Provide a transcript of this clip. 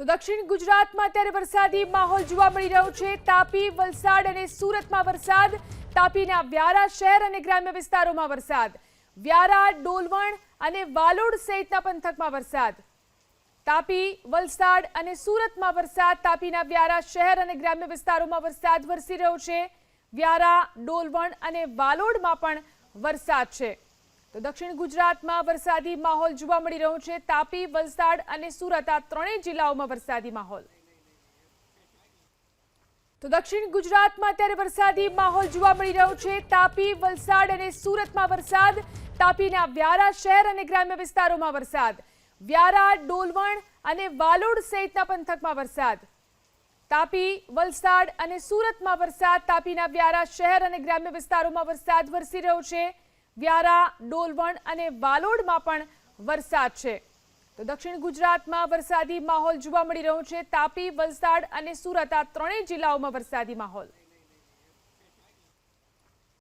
તો દક્ષિણ ગુજરાતમાં અત્યારે વરસાદી માહોલ જોવા મળી રહ્યો છે। તાપી, વલસાડ અને સુરતમાં વરસાદ। તાપીના વ્યારા શહેર અને ગ્રામ્ય વિસ્તારોમાં વરસાદ। વ્યારા, ડોલવણ અને વાલોડ સહિતના પંથકમાં વરસાદ। તાપી, વલસાડ અને સુરતમાં વરસાદ। તાપીના વ્યારા શહેર અને ગ્રામ્ય વિસ્તારોમાં વરસાદ વરસી રહ્યો છે। વ્યારા, ડોલવણ અને વાલોડમાં પણ વરસાદ છે। તો દક્ષિણ ગુજરાતમાં વરસાદી માહોલ જોવા મળી રહ્યો છે। તાપી, વલસાડ અને સુરત આ ત્રણેય જિલ્લાઓમાં વરસાદી માહોલ। તો દક્ષિણ ગુજરાતમાં અત્યારે વરસાદી માહોલ જોવા મળી રહ્યો છે। તાપી, વલસાડ અને સુરતમાં વરસાદ। તાપીના વ્યારા શહેર અને ગ્રામ્ય વિસ્તારોમાં વરસાદ। વ્યારા, ડોલવણ અને વાલોડ સહિતના પંથકમાં વરસાદ। તાપી, વલસાડ અને સુરતમાં વરસાદ। તાપીના વ્યારા શહેર અને ગ્રામ્ય વિસ્તારોમાં વરસાદ વરસી રહ્યો છે। વ્યારા, ડોલવણ અને વાલોડમાં પણ વરસાદ છે। તો દક્ષિણ ગુજરાતમાં વરસાદી માહોલ જોવા મળી રહ્યો છે। તાપી, વલસાડ અને સુરત આ ત્રણેય જિલ્લાઓમાં વરસાદી માહોલ।